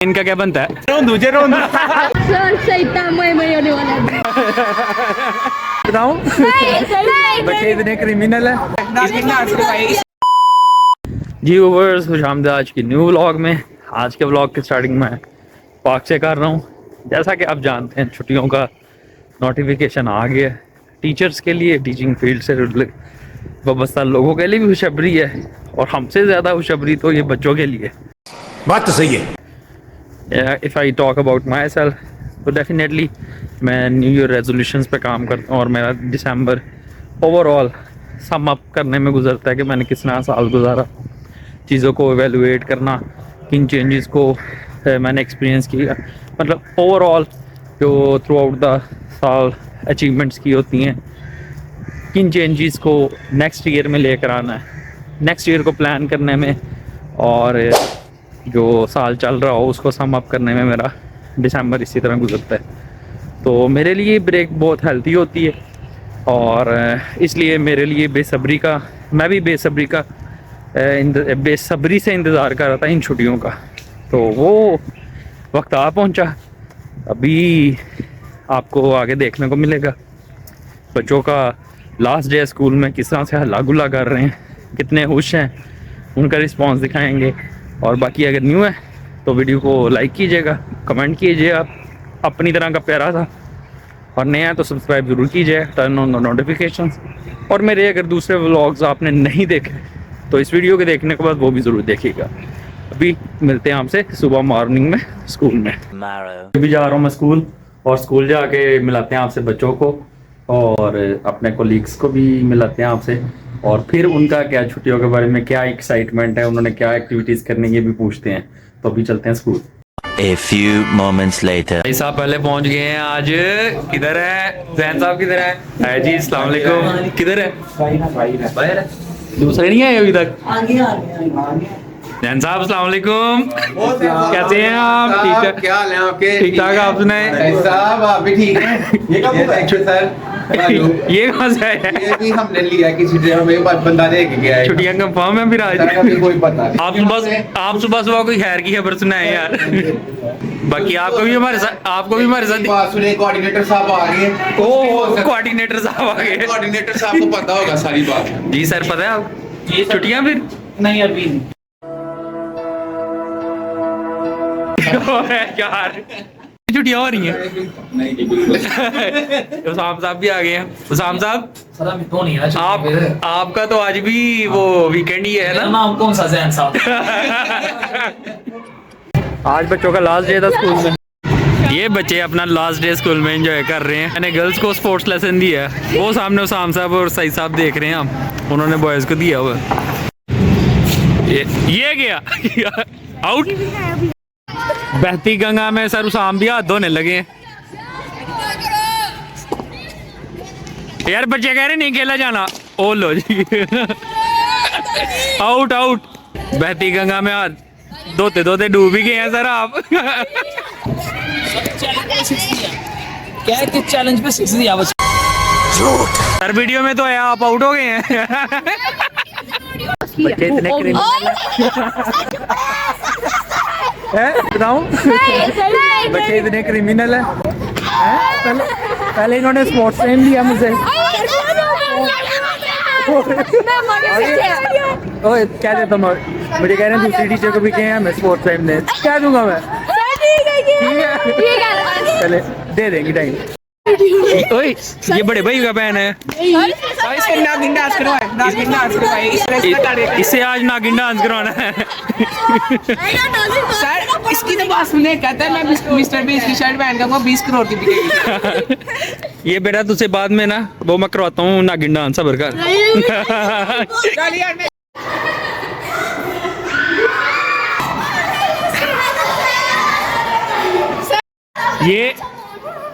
इनका क्या बनता है? दूजे रोंद बताऊं बच्चे इतने क्रिमिनल है। जी व्यूअर्स, खुशामद आज की न्यू व्लॉग में। आज के व्लॉग की स्टार्टिंग में पार्क से कर रहा हूँ। जैसा कि आप जानते हैं, छुट्टियों का नोटिफिकेशन आ गया है टीचर्स के लिए। टीचिंग फील्ड से वाबस्ता लोगों के लिए भी खुशखबरी है, और हमसे ज़्यादा खुशखबरी तो ये बच्चों के लिए। बात तो सही है। If I talk about my self, तो डेफिनेटली मैं न्यू ईयर रेजोल्यूशंस पे काम करता हूँ, और मेरा दिसंबर ओवरऑल सम अप करने में गुजरता है कि मैंने किस तरह साल गुजारा, चीज़ों को एवेलुएट करना, किन चेंजेस को मैंने एक्सपीरियंस किया, मतलब ओवरऑल जो थ्रू आउट द साल अचीवमेंट्स की होती हैं, किन चेंजेस को नेक्स्ट ईयर में लेकर आना है, नेक्स्ट ईयर को प्लान करने में, और जो साल चल रहा हो उसको सम अप करने में मेरा दिसंबर इसी तरह गुजरता है। तो मेरे लिए ब्रेक बहुत हेल्थी होती है, और इसलिए मेरे लिए मैं भी बेसब्री से इंतज़ार कर रहा था इन छुट्टियों का। तो वो वक्त आ पहुंचा। अभी आपको आगे देखने को मिलेगा बच्चों का लास्ट डे स्कूल में किस तरह से हल्ला गुल्ला कर रहे हैं, कितने खुश हैं, उनका रिस्पांस दिखाएंगे। और बाकी अगर न्यू है तो वीडियो को लाइक कीजिएगा, कमेंट कीजिए आप अपनी तरह का प्यारा था, और नया है तो सब्सक्राइब ज़रूर कीजिए, टर्न ऑन द नोटिफिकेशंस। और मेरे अगर दूसरे व्लॉग्स आपने नहीं देखे तो इस वीडियो के देखने के बाद वो भी ज़रूर देखिएगा। अभी मिलते हैं आपसे सुबह मॉर्निंग में स्कूल में। अभी जा रहा हूँ मैं स्कूल, और स्कूल जाके मिलाते हैं आपसे बच्चों को, और अपने कोलीग्स को भी मिलाते हैं आपसे, और फिर उनका क्या छुट्टियों के बारे में क्या एक्साइटमेंट है, उन्होंने क्या एक्टिविटीज़ करनी है, ये भी पूछते हैं। तो अभी चलते हैं school. A few moments later. भाई साहब पहले पहुंच गए हैं आज। किधर है जैन साहब, किधर है जी? अस्सलाम वालेकुम। किधर है? दूसरे नहीं आए अभी तक? जैन साहब अस्सलाम वालेकुम, कैसे हैं आप? ठीक है, क्या हाल है आपके? ठीक ठाक, आप सुनाए? साहब आप भी ठीक हैं? ये कब हुआ सर? ये कहाँ से है? ये भी हमने लिया किसी से, हमें बंदा दे के गया है। छुट्टियां कंफर्म है फिर आज? अभी कोई पता नहीं। आप सुबह कोई खैर की खबर सुनाए यार। बाकी आपको भी हमारे साथ सुने कोऑर्डिनेटर साहब आ गए। ओ कोऑर्डिनेटर साहब आ गए। कोऑर्डिनेटर साहब को पता होगा सारी बात। जी सर, पता है आप ये छुट्टियां फिर नहीं अभी यार छुट्टियां हो रही हैं। उसाम साहब भी आ गए हैं। उसाम साहब तो नहीं है आपका तो आज भी वो वीकेंड ही है ना? नाम कौन सा जैन साहब? आज बच्चों का लास्ट डे था स्कूल में। ये बच्चे अपना लास्ट डे स्कूल में एंजॉय कर रहे हैं। मैंने गर्ल्स को स्पोर्ट्स लेसन दिया है, वो सामने उसाम साहब और सईद साहब देख रहे हैं हम, उन्होंने बॉयज को दिया हुआ। ये गया आउट। बहती गंगा में सर उसाम भी हाथ धोने लगे हैं। यार बच्चे कह रहे नहीं खेला जाना। ओ लो जी आउट आउट। बहती गंगा में हाथ धोते धोते डूब ही गए हैं सर आप। क्या किस चैलेंज पे 6 दिया बच्चे? सर वीडियो में तो है आप आउट हो गए हैं। बच्चे इतने क्रिमिनल है, बताऊं बच्चे इतने क्रिमिनल है। पहले इन्होंने स्पोर्ट्स टाइम लिया मुझसे। ओए क्या देता मैं, मुझे कह रहे हैं दूसरी टीचर को भी कहे हैं मैं स्पोर्ट्स टाइम दे, क्या दूंगा मैं? चले दे देंगे टाइम। ओए ये बड़े भाई का बहन है, इससे आज नागिन डांस करवाना है। सर इसकी तो बात सुने, कहता है मैं मिस्टर बीस की शर्ट पहन कर 20 करोड़ की बिकेगी। ये बेटा तुझसे बाद में ना वो मैं करवाता हूँ नागिन डांस, सबर कर।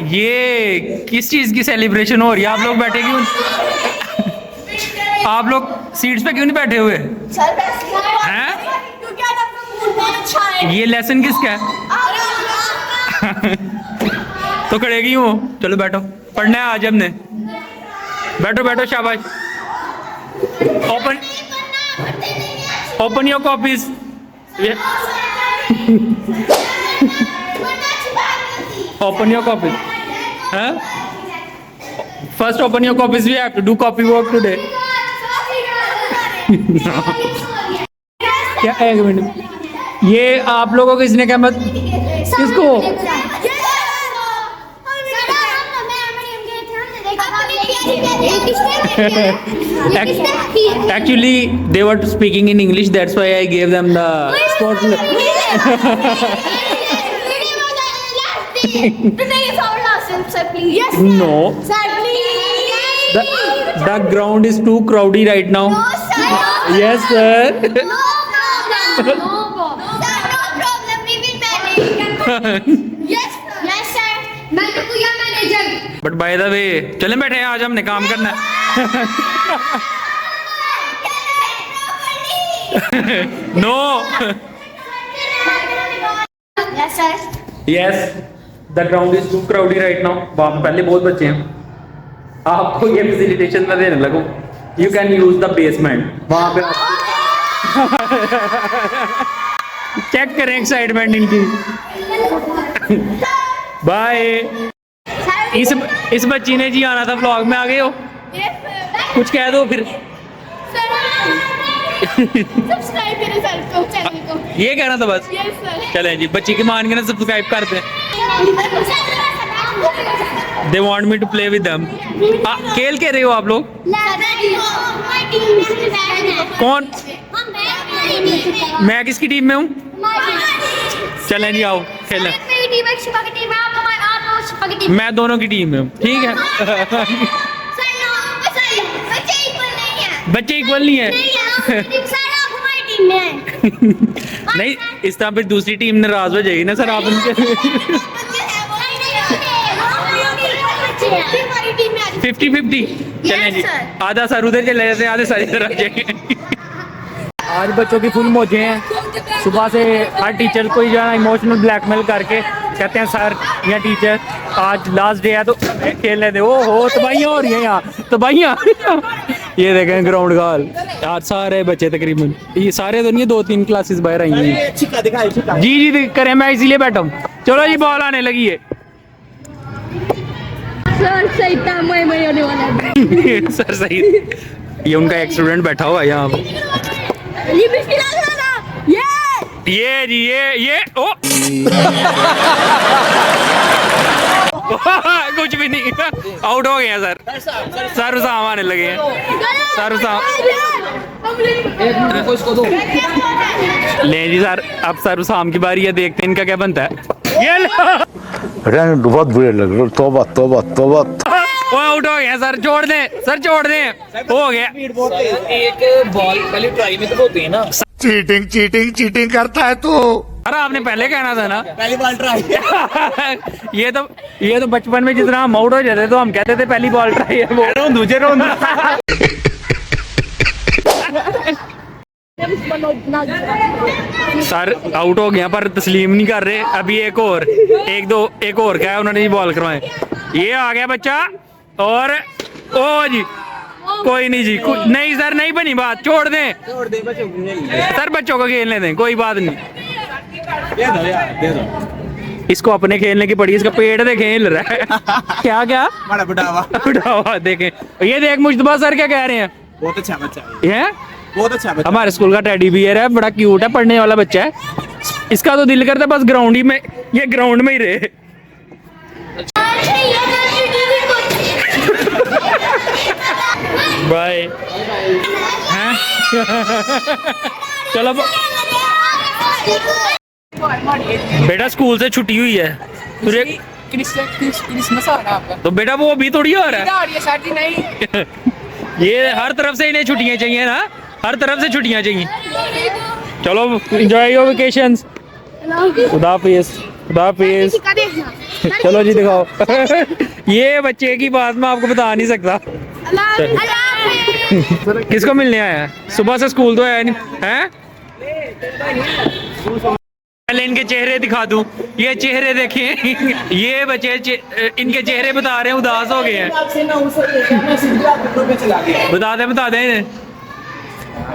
ये किस चीज की सेलिब्रेशन हो रही है? आप लोग बैठे क्यों? आप लोग सीट्स पे क्यों नहीं बैठे हुए हैं? ये लेसन किसका है? तो खड़े क्यों हो? चलो बैठो, पढ़ना है आज हमने। बैठो बैठो, शाबाश। Open your copies. open your copies. Huh? First open your copies. We have to do copy work today. क्या एक मिनट, ये आप लोगों को किसने क्या मत किसको actually they were speaking in English, that's why I gave them the sport. Yes, No, sir, please. the ground is too crowded right now. No, sir. Yes sir. No problem. No problem. Sir, no problem. We will manage. Yes, sir. Yes, sir. मैं तो पूरा manager. But by the way चले बैठे हैं, आज हमने काम करना है. No. Yes, sir. Yes the ground is too crowdy right now. वहाँ पे पहले बहुत बच्चे हैं. आपको ये फैसिलिटेशन में देने लगूं. You can use the basement. वहाँ पे चेक करें एक्साइटमेंट इनकी. बाय. इस बच्ची ने जी आना था व्लॉग में, आ गए हो. Yes, sir. कुछ कह दो फिर. सब्सक्राइब करें सर को, चैनल को. ये कहना था बस. Yes, sir. चलें जी, बच्ची की मान के ना सब्सक्राइब कर दें. They want me to play with them. खेल के रहे हो आप लोग? कौन? मैं किसकी टीम में हूँ? चलें जी, आओ खेलें. मैं दोनों की टीम में हूँ. ठीक है. बच्चे इक्वल नहीं है. नहीं, इस तरह फिर दूसरी टीम नाराज हो जाएगी ना सर. आप उनके 50-50. चलें जी, आधा सर उधर चले जाते हैं, आधे सर इधर आ जाएंगे. आज बच्चों की फुल मौजें हैं. सुबह से हर टीचर को ही जो है इमोशनल ब्लैकमेल करके कहते हैं सर या टीचर आज लास्ट डे है तो खेलने दे. ओ हो, तबाहियाँ हो रही हैं यहाँ, तबाहियाँ. ये देखें ग्राउंड का हाल. आज सारे बच्चे तकरीबन, ये सारे तो नहीं, 2-3 क्लासेस बाहर आई हैं. जी करें, मैं इसीलिए बैठा हूँ. चलो जी, बॉल आने लगी है. सर सही था, मैं होने वाला है. सर सही. ये उनका एक स्टूडेंट बैठा हुआ है यहाँ पे. ये मुश्किल आ रहा था. ये जी ये ओ. कुछ भी नहीं, आउट हो गए हैं सर. सर उसाम आने लगे हैं. सर उसाम ले जी सर. अब सर उसाम की बारी है, देखते हैं इनका क्या बनता है. ये बहुत बुरे लग रहे. तौबा तौबा तौबा. वो आउट हो गए सर. छोड़ दें सर, छोड़ दें. हो गया. एक बॉल पहले ट्राई में तो होती है ना. चीटिंग चीटिंग चीटिंग करता है तू. अरे आपने पहले कहना था ना. पहली बॉल ट्राई. ये तो बचपन में जितना हम आउट हो जाते तो हम कहते थे पहली बॉल ट्राई है. वो दूसरे रोंद. सर आउट हो गया पर तस्लीम नहीं कर रहे. अभी एक और क्या है, उन्होंने बॉल करवाए. ये आ गया बच्चा और ओ जी. कोई नहीं जी, नहीं सर, नहीं बनी बात. छोड़ दें सर, बच्चों को खेलने दें, कोई बात नहीं. इसको अपने खेलने की पड़ी. इसका पेट देखें हिल रहा है. क्या क्या बुढ़ावा देखें. ये देख मुश्तबा सर क्या कह रहे हैं. बहुत अच्छा बच्चा है. बहुत अच्छा बच्चा. हमारे स्कूल का टेडी बियर है, बड़ा क्यूट है, पढ़ने वाला बच्चा है. इसका तो दिल करता है बस ग्राउंड ही में, ये ग्राउंड में ही रहे. बाय. हैं चलो बेटा, स्कूल से छुट्टी हुई है तुझे. क्रिसमस आ रहा है आपका. तो बेटा वो अभी थोड़ी हो रहा आ रही है सर जी. नहीं, है. ये हर तरफ से इन्हें छुट्टियां चाहिए ना, हर तरफ से छुट्टियां चाहिए. चलो एंजॉय योर वेकेशंस. खुदा हाफिज़. खुदा हाफिज़. चलो जी दिखाओ. ये बच्चे की बात मैं आपको बता नहीं सकता. किसको मिलने आया है? सुबह से स्कूल तो आया नहीं है. पहले इनके चेहरे दिखा दूं. ये चेहरे देखें. ये बच्चे इनके चेहरे बता रहे हैं उदास हो गए हैं. बता दें इन्हें.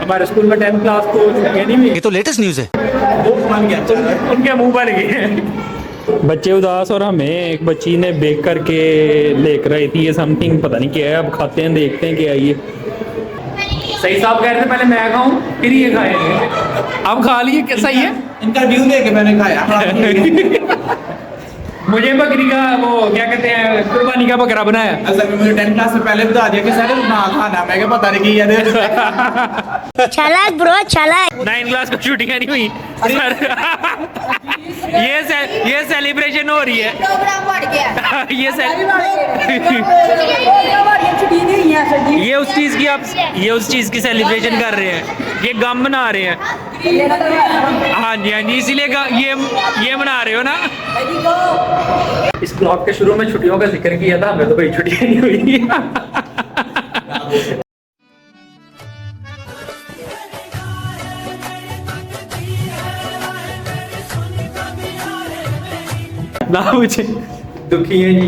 हमारे स्कूल में 10th क्लास को छुट्टियां नहीं हुई. ये तो लेटेस्ट न्यूज़ है. उनके मुंह बन गए हैं. बच्चे उदास और हमें एक बच्ची ने बेक करके लेकर आई थी ये समथिंग, पता नहीं क्या है, अब खाते हैं देखते हैं क्या है ये। सही साहब कह रहे थे पहले मैं खाऊं फिर ये खाएंगे, अब खा लिए कैसा ही है। इनका रिव्यू दे के मैंने खाया। मुझे बकरी का वो क्या कहते हैं कुर्बानी का बकरा बनाया। असल में मुझे 10 क्लास से पहले बता दिया कि सर ना खाना, मैं क्या पता नहीं कि ये चालाक ब्रो चालाक। 9 क्लास को छुट्टियां नहीं हुई सर। ये सेलिब्रेशन हो रही है। प्रोग्राम बढ़ गया। ये उस चीज की आप ये उस चीज की सेलिब्रेशन कर रहे हैं, ये गम मना रहे हैं। हाँ जी हाँ जी, इसीलिए ये मना रहे हो ना। इस ब्लॉग के शुरू में छुट्टियों का जिक्र किया था, हमें तो कोई छुट्टियां नहीं हुई। ना मुझे दुखी है जी,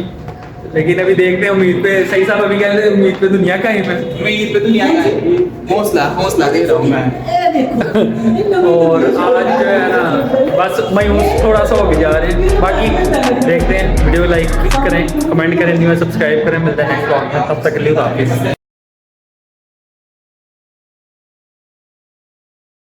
लेकिन अभी देखते हैं उम्मीद पे। सही साहब अभी कह रहे थे उम्मीद पे दुनिया का है। उम्मीद पे दुनिया का हौसला दे रहा हूँ मैं। और आज जो है ना बस मायूस थोड़ा सा हो के जा रहे हैं। बाकी देखते हैं, वीडियो लाइक करें, कमेंट करें, न्यू सब्सक्राइब करें। मिलते हैं नेक्स्ट ब्लॉग में, तब तक के लिए हाफिज़।